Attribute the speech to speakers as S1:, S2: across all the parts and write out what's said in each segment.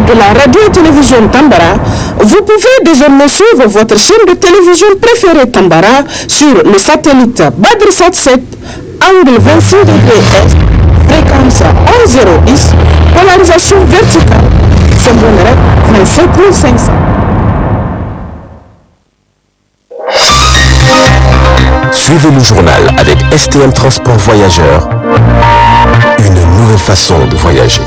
S1: de la radio et télévision Tambara, vous pouvez désormais suivre votre chaîne de télévision préférée Tambara sur le satellite Badrisat 7, angle 26 degrés Est, fréquence 1010, polarisation verticale, symbole 27500.
S2: Suivez le journal avec STM Transport Voyageurs, une nouvelle façon de voyager.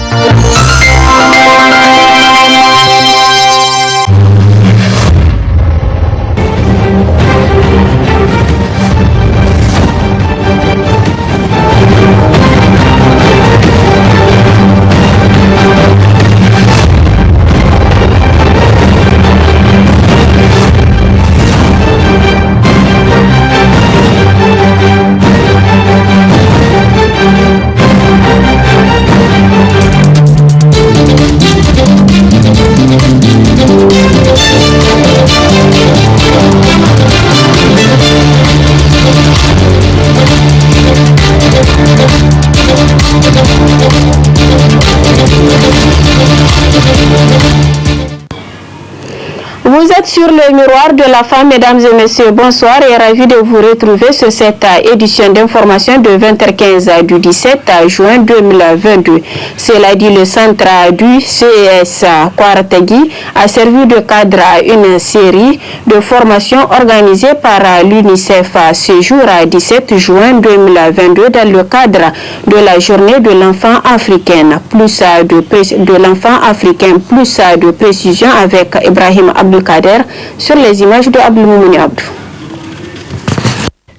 S3: Vous êtes sur le miroir de la femme, mesdames et messieurs, bonsoir et ravi de vous retrouver sur cette édition d'information de 20h15 du 17 juin 2022. Cela dit, le centre du CES Kouarategui a servi de cadre à une série de formations organisées par l'UNICEF ce jour 17 juin 2022 dans le cadre de la journée de l'enfant africaine. Plus de l'enfant africain, plus de précision avec Ibrahim Abdelkader sur les images de Abdelmoumouni Abdou.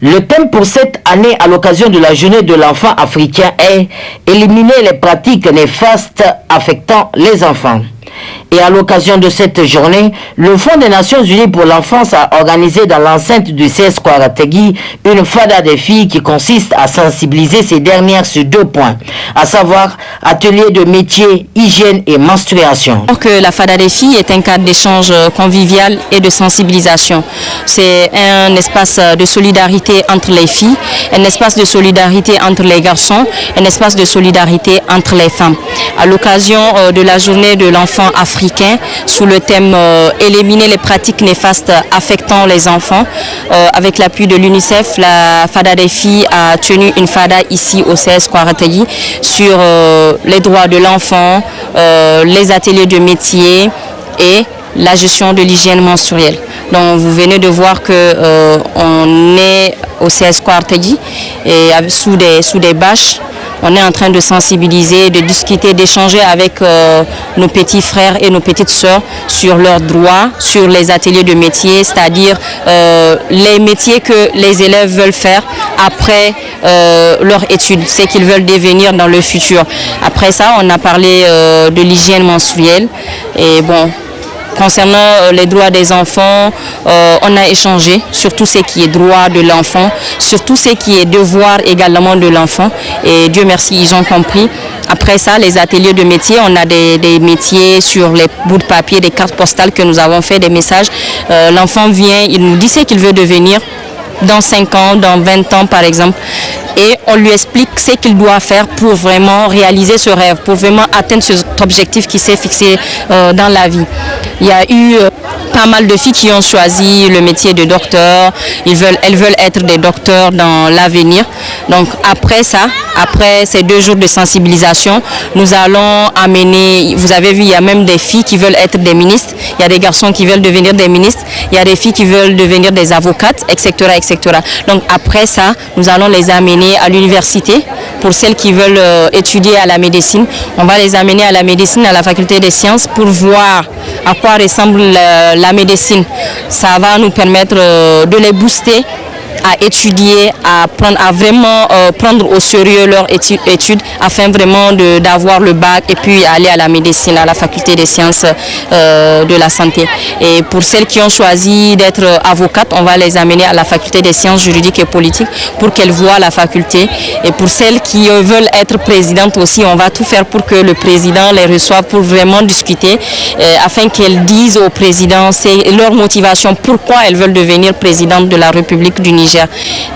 S4: Le thème pour cette année à l'occasion de la journée de l'enfant africain est « Éliminer les pratiques néfastes affectant les enfants ». Et à l'occasion de cette journée, le Fonds des Nations Unies pour l'enfance a organisé dans l'enceinte du CES Kouarategui une fada des filles qui consiste à sensibiliser ces dernières sur 2 points, à savoir atelier de métier, hygiène et menstruation.
S5: Donc la fada des filles est un cadre d'échange convivial et de sensibilisation. C'est un espace de solidarité entre les filles, un espace de solidarité entre les garçons, un espace de solidarité entre les femmes. À l'occasion de la journée de l'enfant africain, sous le thème éliminer les pratiques néfastes affectant les enfants, avec l'appui de l'UNICEF, la fada des filles a tenu une fada ici au CES Kouarategui sur les droits de l'enfant, les ateliers de métier et la gestion de l'hygiène menstruelle. Donc vous venez de voir que on est au CES Kouarategui et sous des bâches. On est en train de sensibiliser, de discuter, d'échanger avec nos petits frères et nos petites sœurs sur leurs droits, sur les ateliers de métier, c'est-à-dire les métiers que les élèves veulent faire après leur étude, ce qu'ils veulent devenir dans le futur. Après ça, on a parlé de l'hygiène menstruelle et bon. Concernant les droits des enfants, on a échangé sur tout ce qui est droit de l'enfant, sur tout ce qui est devoir également de l'enfant. Et Dieu merci, ils ont compris. Après ça, les ateliers de métier, on a des métiers sur les bouts de papier, des cartes postales que nous avons fait, des messages. L'enfant vient, il nous dit ce qu'il veut devenir dans 5 ans, dans 20 ans par exemple. Et on lui explique ce qu'il doit faire pour vraiment réaliser ce rêve, pour vraiment atteindre cet objectif qui s'est fixé dans la vie. Il y a eu pas mal de filles qui ont choisi le métier de docteur. Elles veulent être des docteurs dans l'avenir. Donc après ça, après ces 2 jours de sensibilisation, nous allons amener, vous avez vu, il y a même des filles qui veulent être des ministres, il y a des garçons qui veulent devenir des ministres, il y a des filles qui veulent devenir des avocates, etc., etc. Donc après ça, nous allons les amener à l'université. Pour celles qui veulent étudier à la médecine, on va les amener à la médecine, à la faculté des sciences pour voir à quoi ressemble la médecine. Ça va nous permettre de les booster à étudier, à vraiment prendre au sérieux leur étude afin vraiment d'avoir le bac et puis aller à la médecine, à la faculté des sciences de la santé. Et pour celles qui ont choisi d'être avocates, on va les amener à la faculté des sciences juridiques et politiques pour qu'elles voient la faculté. Et pour celles qui veulent être présidentes aussi, on va tout faire pour que le président les reçoive pour vraiment discuter afin qu'elles disent au président leur motivation, pourquoi elles veulent devenir présidente de la République du Niger. Niger.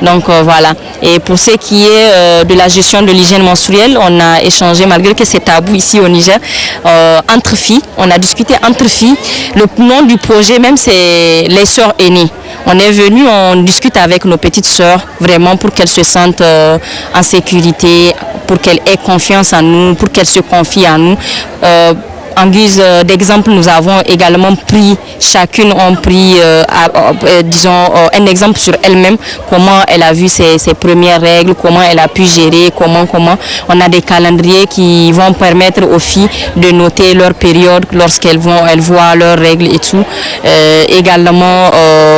S5: Donc voilà. Et pour ce qui est de la gestion de l'hygiène menstruelle, on a échangé, malgré que c'est tabou ici au Niger, entre filles. On a discuté entre filles. Le nom du projet même, c'est les sœurs aînées. On est venu, on discute avec nos petites sœurs, vraiment pour qu'elles se sentent en sécurité, pour qu'elles aient confiance en nous, pour qu'elles se confient en nous. En guise d'exemple, nous avons également pris, chacune a pris, disons, un exemple sur elle-même, comment elle a vu ses premières règles, comment elle a pu gérer, comment. On a des calendriers qui vont permettre aux filles de noter leur période lorsqu'elles voient leurs règles et tout. Également,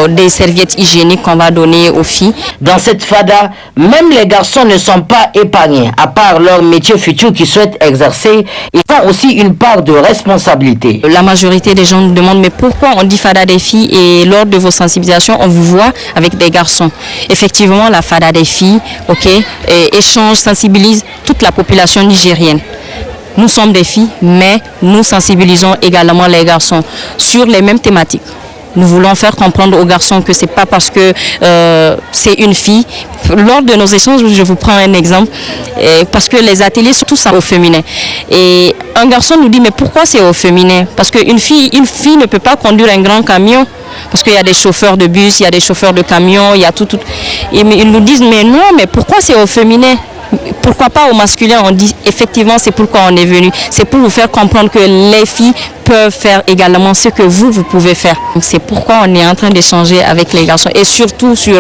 S5: des serviettes hygiéniques qu'on va donner aux filles.
S4: Dans cette FADA, même les garçons ne sont pas épargnés. À part leur métier futur qu'ils souhaitent exercer, ils ont aussi une part de responsabilité.
S5: La majorité des gens nous demandent mais pourquoi on dit FADA des filles et lors de vos sensibilisations on vous voit avec des garçons. Effectivement, la FADA des filles, échange, sensibilise toute la population nigérienne. Nous sommes des filles, mais nous sensibilisons également les garçons sur les mêmes thématiques. Nous voulons faire comprendre aux garçons que c'est pas parce que c'est une fille. Lors de nos échanges, je vous prends un exemple, parce que les ateliers sont tous au féminin. Et un garçon nous dit, mais pourquoi c'est au féminin? Parce qu'une fille ne peut pas conduire un grand camion. Parce qu'il y a des chauffeurs de bus, il y a des chauffeurs de camions, il y a tout. Et ils nous disent, mais non, mais pourquoi c'est au féminin? Pourquoi pas au masculin? On dit, effectivement, c'est pourquoi on est venu. C'est pour vous faire comprendre que les filles peuvent faire également ce que vous pouvez faire. C'est pourquoi on est en train d'échanger avec les garçons. Et surtout sur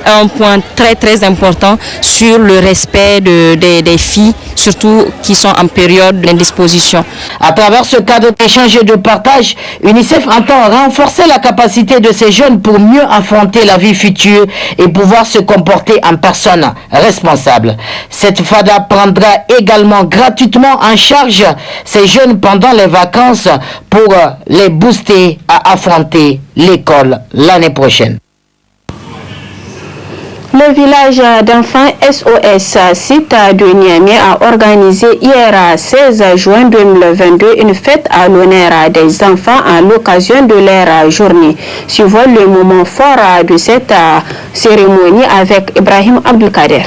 S5: un point très très important, sur le respect des filles, surtout qui sont en période d'indisposition.
S4: À travers ce cadre d'échange et de partage, UNICEF entend renforcer la capacité de ces jeunes pour mieux affronter la vie future et pouvoir se comporter en personne responsable. Cette FADA prendra également gratuitement en charge ces jeunes pendant les vacances pour les booster à affronter l'école l'année prochaine.
S3: Le village d'enfants SOS site de Niamey a organisé hier 16 juin 2022 une fête à l'honneur des enfants à l'occasion de leur journée. Suivons le moment fort de cette cérémonie avec Ibrahim Abdelkader.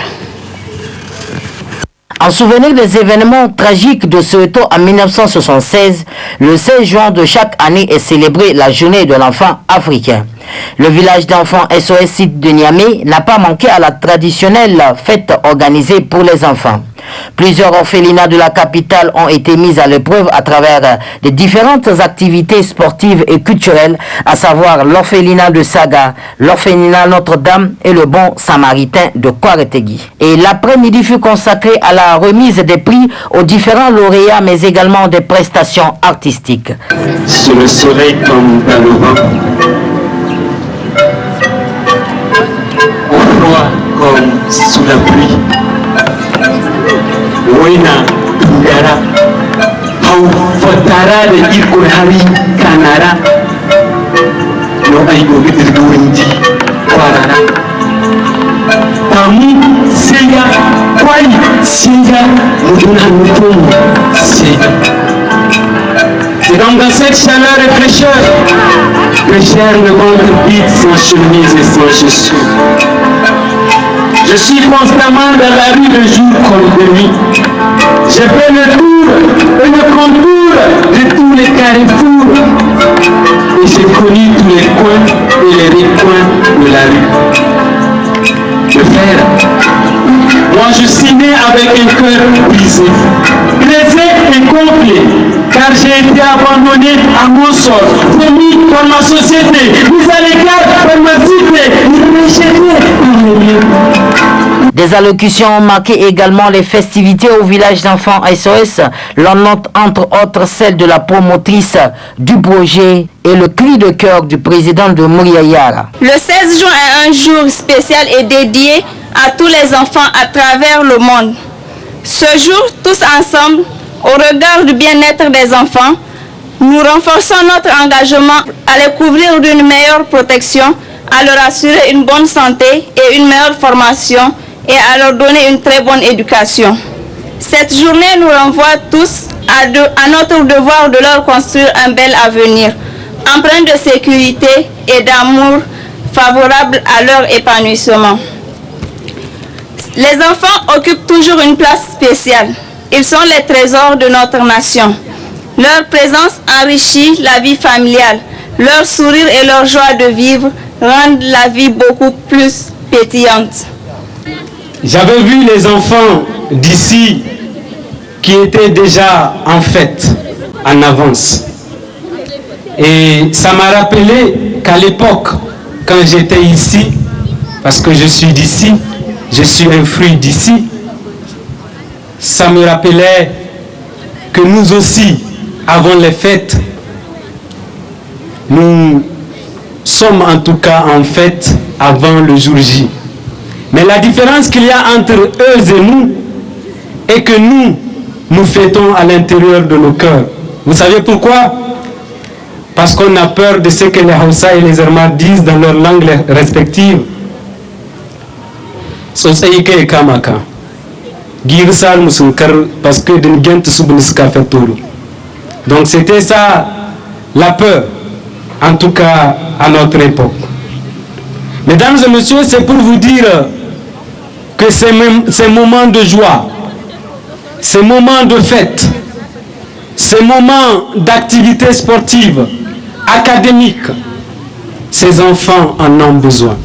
S4: En souvenir des événements tragiques de Soweto en 1976, le 16 juin de chaque année est célébrée la journée de l'enfant africain. Le village d'enfants SOS site de Niamey n'a pas manqué à la traditionnelle fête organisée pour les enfants. Plusieurs orphelinats de la capitale ont été mis à l'épreuve à travers les différentes activités sportives et culturelles, à savoir l'orphelinat de Saga, l'orphelinat Notre-Dame et le Bon Samaritain de Kwaretegui. Et l'après-midi fut consacré à la remise des prix aux différents lauréats, mais également des prestations artistiques.
S6: Sous le soleil comme dans le vent, au froid comme sous la pluie. Wena Tungara, Hau Fatara de Ikurhari Kanara, No Aigo Vidirguindi, Kwarara, Tamu Seya, Kwai Seya, Muduna Nutum Seya. C'est donc dans cette chaleur et fraîcheur que j'aime le ventre vide sans chemise et sans chaussures. Je suis constamment dans la rue de jour comme de nuit. Je fais le tour et le contour de tous les carrefours. Et j'ai connu tous les coins et les recoins de la rue. Le frère, moi je suis né avec un cœur brisé, blessé et gonflé, car j'ai été abandonné à mon sort, promis par ma société, mis à l'écart par ma cité, rejeté par les miens.
S4: Des allocutions ont marqué également les festivités au village d'enfants SOS. L'on note entre autres celle de la promotrice du projet et le cri de cœur du président de Mouriayara.
S7: Le 16 juin est un jour spécial et dédié à tous les enfants à travers le monde. Ce jour, tous ensemble, au regard du bien-être des enfants, nous renforçons notre engagement à les couvrir d'une meilleure protection, à leur assurer une bonne santé et une meilleure formation et à leur donner une très bonne éducation. Cette journée nous renvoie tous à notre devoir de leur construire un bel avenir, empreint de sécurité et d'amour, favorables à leur épanouissement. Les enfants occupent toujours une place spéciale. Ils sont les trésors de notre nation. Leur présence enrichit la vie familiale. Leur sourire et leur joie de vivre rendent la vie beaucoup plus pétillante.
S6: J'avais vu les enfants d'ici qui étaient déjà en fête, en avance. Et ça m'a rappelé qu'à l'époque, quand j'étais ici, parce que je suis d'ici, je suis un fruit d'ici, ça me rappelait que nous aussi, avant les fêtes, nous sommes en tout cas en fête avant le jour J. Mais la différence qu'il y a entre eux et nous est que nous fêtons à l'intérieur de nos cœurs. Vous savez pourquoi? Parce qu'on a peur de ce que les Hausa et les Zarma disent dans leurs langues respectives. Parce que donc c'était ça la peur, en tout cas à notre époque. Mesdames et messieurs, c'est pour vous dire que ces moments de joie, ces moments de fête, ces moments d'activité sportive, académique, ces enfants en ont besoin.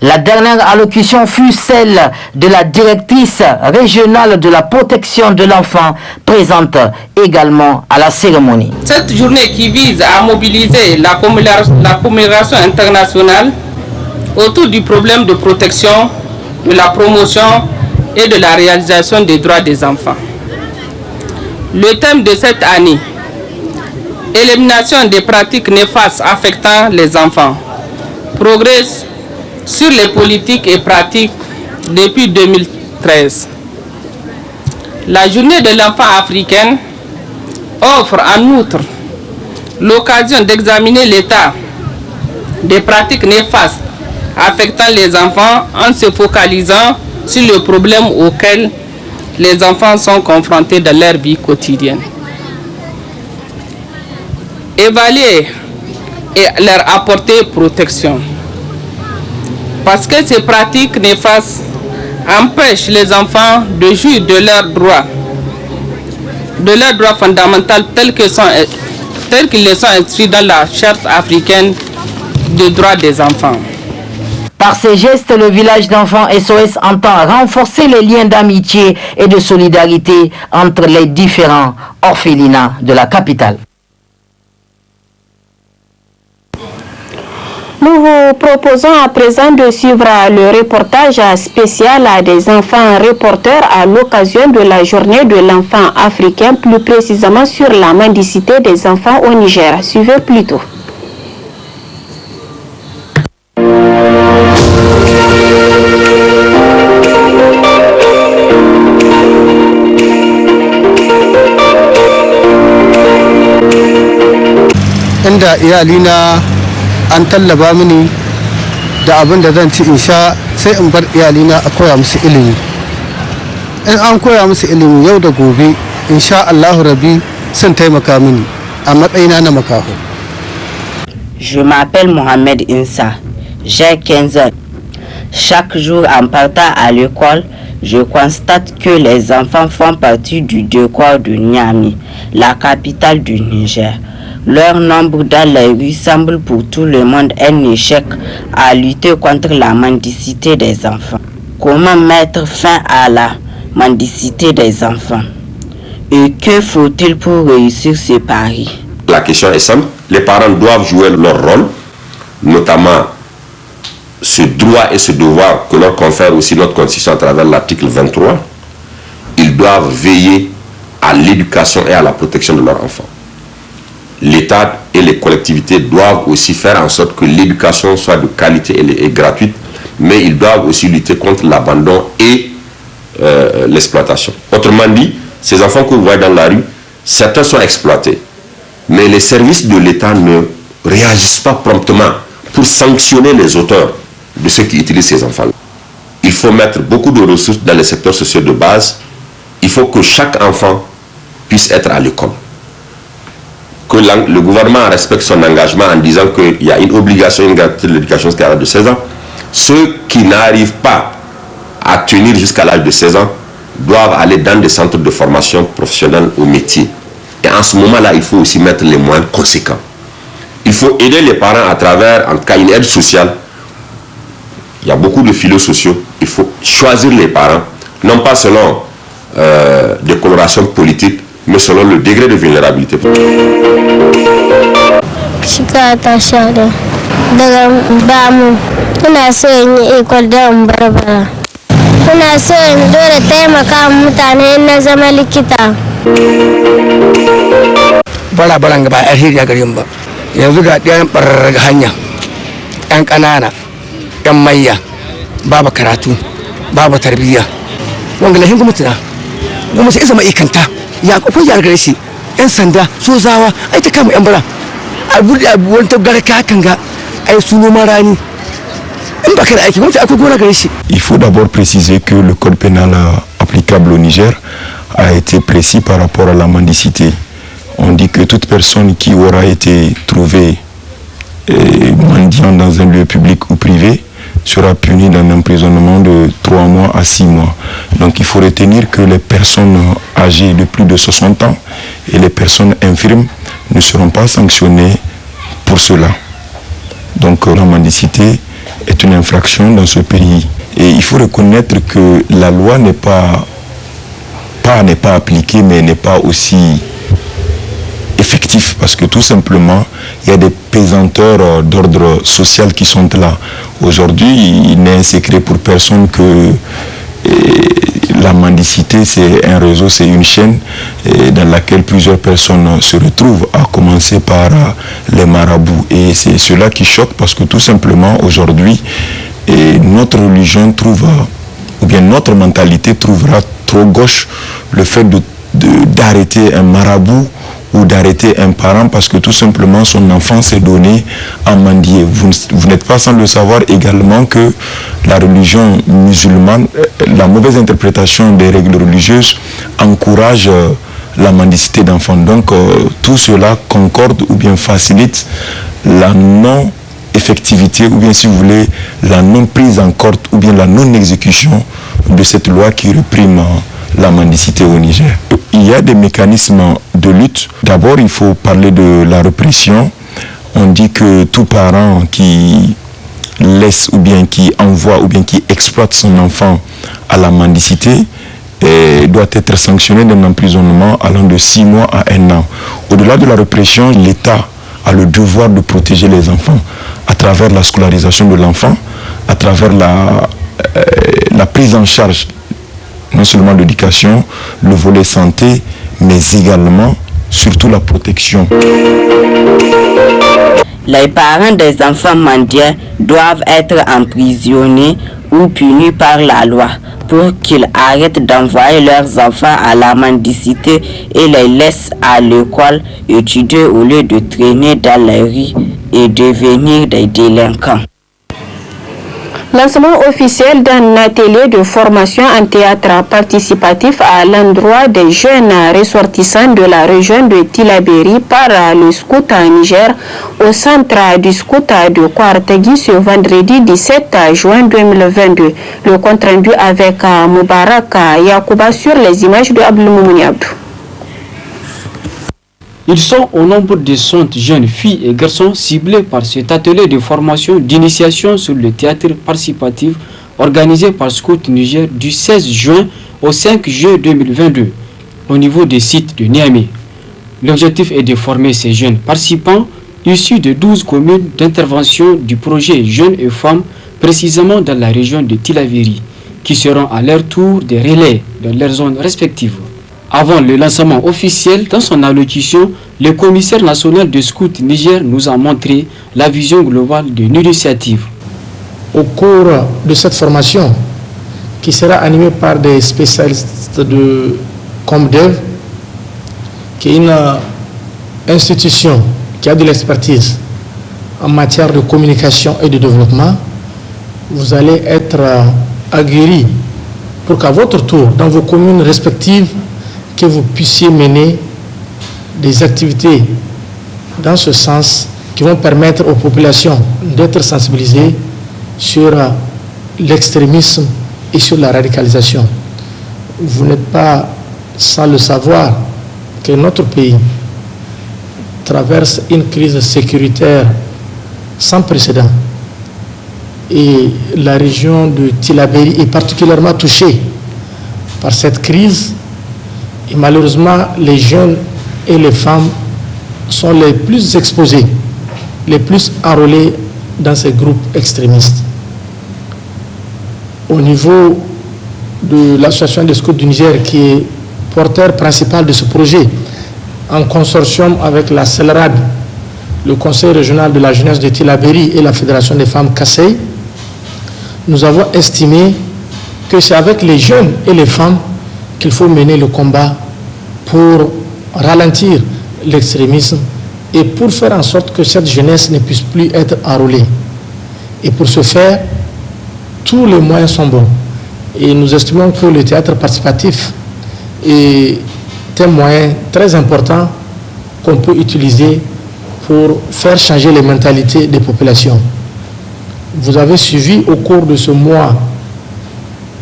S4: La dernière allocution fut celle de la directrice régionale de la protection de l'enfant, présente également à la cérémonie.
S8: Cette journée qui vise à mobiliser la commémoration internationale autour du problème de protection, de la promotion et de la réalisation des droits des enfants. Le thème de cette année, élimination des pratiques néfastes affectant les enfants, progresse sur les politiques et pratiques depuis 2013. La journée de l'enfant africaine offre en outre l'occasion d'examiner l'état des pratiques néfastes affectant les enfants en se focalisant sur le problème auquel les enfants sont confrontés dans leur vie quotidienne. Évaluer et leur apporter protection. Parce que ces pratiques néfastes empêchent les enfants de jouir de leurs droits fondamentaux tels qu'ils les sont inscrits dans la Charte africaine des droits des enfants.
S4: Par ces gestes, le village d'enfants SOS entend renforcer les liens d'amitié et de solidarité entre les différents orphelinats de la capitale.
S3: Nous vous proposons à présent de suivre le reportage spécial des enfants reporters à l'occasion de la journée de l'enfant africain, plus précisément sur la mendicité des enfants au Niger. Suivez plutôt.
S9: Inda iyalina an tallaba mini da abin da zan ci in sha sai in bar iyalina a koya musu ilimi. In an koya musu ilimi yau da gobe insha Allahu Rabbi sun taimaka mini a matsayina na makaho.
S10: Je m'appelle Mohamed Insa, j'ai 15 ans. Chaque jour en partant à l'école, je constate que les enfants font partie du décor de Niamey, la capitale du Niger. Leur nombre dans les rues semble pour tout le monde un échec à lutter contre la mendicité des enfants. Comment mettre fin à la mendicité des enfants? Et que faut-il pour réussir ce pari?
S11: La question est simple. Les parents doivent jouer leur rôle, notamment ce droit et ce devoir que leur confère aussi notre Constitution à travers l'article 23. Ils doivent veiller à l'éducation et à la protection de leurs enfants. L'État et les collectivités doivent aussi faire en sorte que l'éducation soit de qualité et gratuite, mais ils doivent aussi lutter contre l'abandon et l'exploitation. Autrement dit, ces enfants que vous voyez dans la rue, certains sont exploités, mais les services de l'État ne réagissent pas promptement pour sanctionner les auteurs de ceux qui utilisent ces enfants-là. Il faut mettre beaucoup de ressources dans les secteurs sociaux de base. Il faut que chaque enfant puisse être à l'école. que le gouvernement respecte son engagement en disant qu'il y a une obligation, une gratuité de l'éducation jusqu'à l'âge de 16 ans. Ceux qui n'arrivent pas à tenir jusqu'à l'âge de 16 ans doivent aller dans des centres de formation professionnelle au métier. Et en ce moment-là, il faut aussi mettre les moyens conséquents. Il faut aider les parents à travers, en tout cas, une aide sociale. Il y a beaucoup de filets sociaux. Il faut choisir les parents, non pas selon des colorations politiques, mais selon le degré de vulnérabilité.
S12: yanzu ga ɗayan ɓarar hanya ɗan ƙanana ɗan mayya babu karatu babu tarbiyya wanga lahin gwamnati na gwamnati isa ma'aikanta ya akwai yar gare shi yan sanda sozawa ai ta kama yan bara a buɗe wani tabgar kakan ga ai su noman rani in ba ka da aiki gwamnati akwai gona gare shi.
S13: Il faut d'abord préciser que le code pénal applicable au Niger a été précis par rapport à la mendicité. On dit que toute personne qui aura été trouvée mendiant dans un lieu public ou privé sera punie d'un emprisonnement de 3 mois à 6 mois. Donc il faut retenir que les personnes âgées de plus de 60 ans et les personnes infirmes ne seront pas sanctionnées pour cela. Donc la mendicité est une infraction dans ce pays. Et il faut reconnaître que la loi n'est pas appliquée, mais n'est pas aussi effectif, parce que tout simplement il y a des pesanteurs d'ordre social qui sont là. Aujourd'hui, il n'est un secret pour personne que la mendicité, c'est un réseau, c'est une chaîne dans laquelle plusieurs personnes se retrouvent, à commencer par les marabouts. Et c'est cela qui choque, parce que tout simplement aujourd'hui, notre religion trouve, ou bien notre mentalité trouvera trop gauche le fait d'arrêter un marabout ou d'arrêter un parent parce que tout simplement son enfant s'est donné à mendier. Vous n'êtes pas sans le savoir également que la religion musulmane, la mauvaise interprétation des règles religieuses encourage la mendicité d'enfants. Donc tout cela concorde ou bien facilite la non-effectivité ou bien, si vous voulez, la non-prise en compte ou bien la non-exécution de cette loi qui réprime la mendicité au Niger. Il y a des mécanismes de lutte. D'abord, il faut parler de la répression. On dit que tout parent qui laisse ou bien qui envoie ou bien qui exploite son enfant à la mendicité doit être sanctionné d'un emprisonnement allant de 6 mois à 1 an. Au-delà de la répression, l'État a le devoir de protéger les enfants à travers la scolarisation de l'enfant, à travers la prise en charge non seulement l'éducation, le volet santé, mais également, surtout la protection.
S10: Les parents des enfants mendiants doivent être emprisonnés ou punis par la loi pour qu'ils arrêtent d'envoyer leurs enfants à la mendicité et les laissent à l'école étudier au lieu de traîner dans les rues et devenir des délinquants.
S3: Lancement officiel d'un atelier de formation en théâtre participatif à l'endroit des jeunes ressortissants de la région de Tillabéri par le scout Niger au centre du scout de Kouartegui ce vendredi 17 juin 2022. Le compte rendu avec Moubarak Yakouba sur les images de Abdelmoumouni Abdou.
S14: Ils sont au nombre de 100 jeunes filles et garçons ciblés par cet atelier de formation d'initiation sur le théâtre participatif organisé par Scout Niger du 16 juin au 5 juin 2022 au niveau des sites de Niamey. L'objectif est de former ces jeunes participants issus de 12 communes d'intervention du projet Jeunes et Femmes précisément dans la région de Tillabéri qui seront à leur tour des relais dans leurs zones respectives. Avant le lancement officiel, dans son allocution, le commissaire national de Scout Niger nous a montré la vision globale de l'initiative.
S15: Au cours de cette formation, qui sera animée par des spécialistes de Comdev, qui est une institution qui a de l'expertise en matière de communication et de développement, vous allez être aguerris pour qu'à votre tour, dans vos communes respectives, que vous puissiez mener des activités dans ce sens qui vont permettre aux populations d'être sensibilisées sur l'extrémisme et sur la radicalisation. Vous n'êtes pas sans le savoir que notre pays traverse une crise sécuritaire sans précédent. Et la région de Tillabéri est particulièrement touchée par cette crise. Et malheureusement, les jeunes et les femmes sont les plus exposés, les plus enrôlés dans ces groupes extrémistes. Au niveau de l'association des scouts du Niger, qui est porteur principal de ce projet, en consortium avec la CELRAD, le Conseil régional de la jeunesse de Tillabéri et la Fédération des femmes Kassai, nous avons estimé que c'est avec les jeunes et les femmes qu'il faut mener le combat pour ralentir l'extrémisme et pour faire en sorte que cette jeunesse ne puisse plus être enrôlée. Et pour ce faire, tous les moyens sont bons. Et nous estimons que le théâtre participatif est un moyen très important qu'on peut utiliser pour faire changer les mentalités des populations. Vous avez suivi au cours de ce mois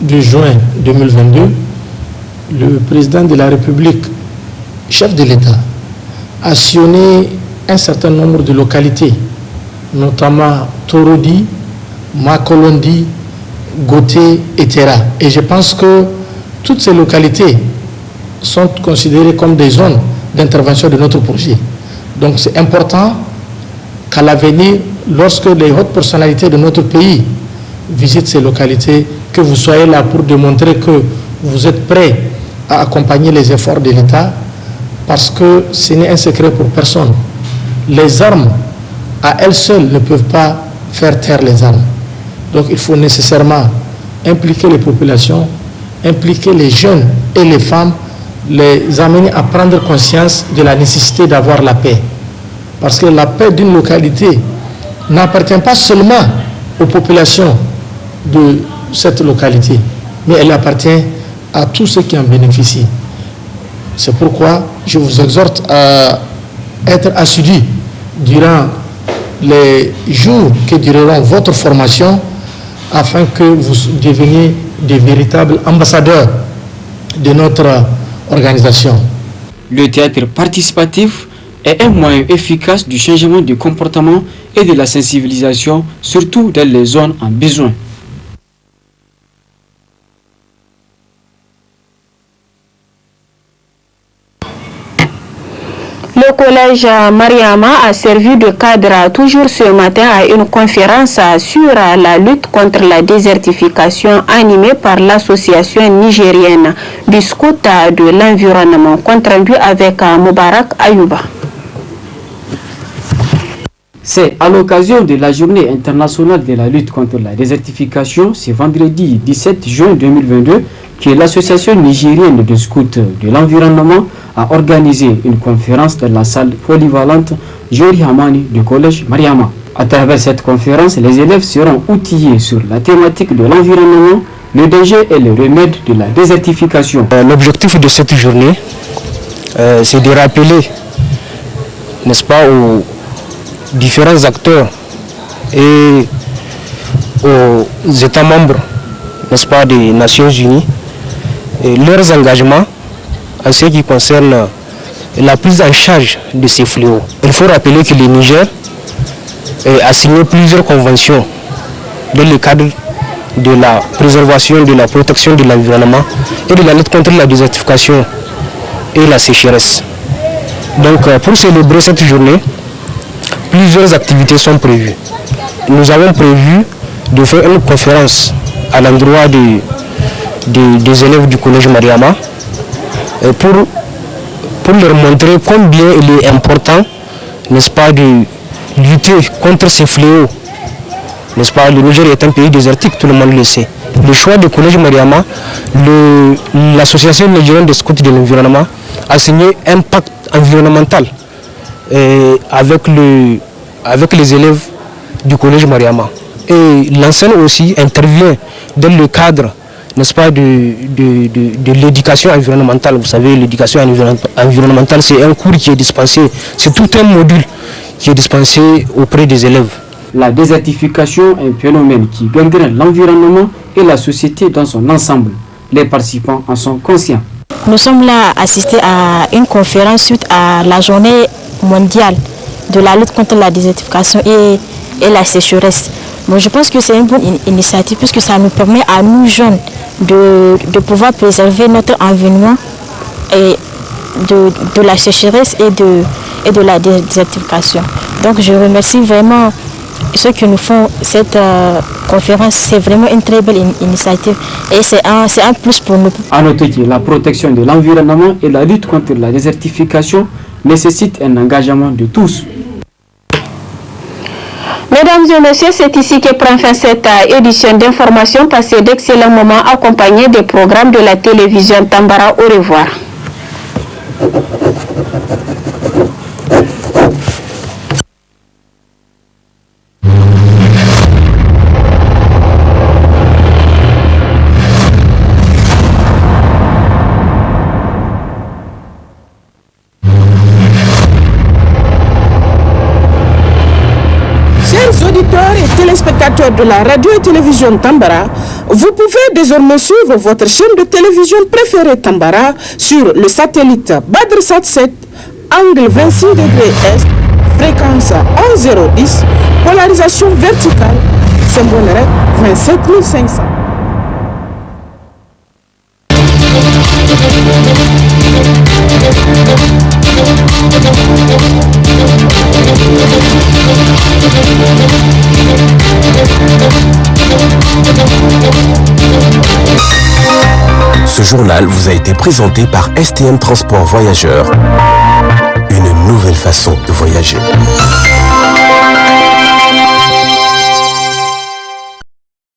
S15: de juin 2022, le président de la République, chef de l'État, a sillonné un certain nombre de localités, notamment Torodi, Makolondi, Goté, etc. Et je pense que toutes ces localités sont considérées comme des zones d'intervention de notre projet. Donc c'est important qu'à l'avenir, lorsque les hautes personnalités de notre pays visitent ces localités, que vous soyez là pour démontrer que vous êtes prêts à accompagner les efforts de l'État, parce que ce n'est un secret pour personne. Les armes, à elles seules, ne peuvent pas faire taire les armes. Donc il faut nécessairement impliquer les populations, impliquer les jeunes et les femmes, les amener à prendre conscience de la nécessité d'avoir la paix. Parce que la paix d'une localité n'appartient pas seulement aux populations de cette localité, mais elle appartient à tous ceux qui en bénéficient. C'est pourquoi je vous exhorte à être assidus durant les jours que durera votre formation, afin que vous deveniez des véritables ambassadeurs de notre organisation.
S14: Le théâtre participatif est un moyen efficace du changement de comportement et de la sensibilisation, surtout dans les zones en besoin.
S3: Le collège Mariama a servi de cadre toujours ce matin à une conférence sur la lutte contre la désertification animée par l'association nigérienne du scout de l'environnement, contribué avec Moubarak Ayouba.
S14: C'est à l'occasion de la journée internationale de la lutte contre la désertification, ce vendredi 17 juin 2022, que l'association nigérienne de scouts de l'environnement a organisé une conférence dans la salle polyvalente Jori Hamani du collège Mariama. À travers cette conférence, les élèves seront outillés sur la thématique de l'environnement, le danger et le remède de la désertification.
S16: L'objectif de cette journée, c'est de rappeler, n'est-ce pas, aux différents acteurs et aux États membres, n'est-ce pas, des Nations Unies, et leurs engagements en ce qui concerne la prise en charge de ces fléaux. Il faut rappeler que le Niger a signé plusieurs conventions dans le cadre de la préservation, de la protection de l'environnement et de la lutte contre la désertification et la sécheresse. Donc pour célébrer cette journée, plusieurs activités sont prévues. Nous avons prévu de faire une conférence à l'endroit des élèves du collège Mariama pour leur montrer combien il est important, n'est-ce pas, de lutter contre ces fléaux. N'est-ce pas, le Niger est un pays désertique, tout le monde le sait. Le choix du collège Mariama, l'association nigérienne des scouts de l'environnement a signé un pacte environnemental avec les élèves du collège Mariama. Et l'enseigne aussi intervient dans le cadre, n'est-ce pas, de l'éducation environnementale. Vous savez, l'éducation environnementale, c'est un cours qui est dispensé, c'est tout un module qui est dispensé auprès des élèves.
S14: La désertification est un phénomène qui gangrène l'environnement et la société dans son ensemble. Les participants en sont conscients.
S17: Nous sommes là à assister à une conférence suite à la journée mondiale de la lutte contre la désertification et la sécheresse. Bon, je pense que c'est une bonne initiative puisque ça nous permet à nous jeunes de pouvoir préserver notre environnement et de la sécheresse et de la désertification. Donc je remercie vraiment ceux qui nous font cette conférence. C'est vraiment une très belle initiative et c'est un plus pour nous.
S14: À noter que la protection de l'environnement et la lutte contre la désertification nécessitent un engagement de tous.
S3: Mesdames et messieurs, c'est ici que prend fin cette édition d'information. Passez d'excellents moments accompagnés des programmes de la télévision Tambara. Au revoir.
S1: Auditeurs et téléspectateurs de la radio et télévision Tambara, vous pouvez désormais suivre votre chaîne de télévision préférée Tambara sur le satellite Badrsat 7, angle 26 degrés Est, fréquence 11010, polarisation verticale, symbole REC 27500.
S2: Ce journal vous a été présenté par STM Transport Voyageurs. Une nouvelle façon de voyager.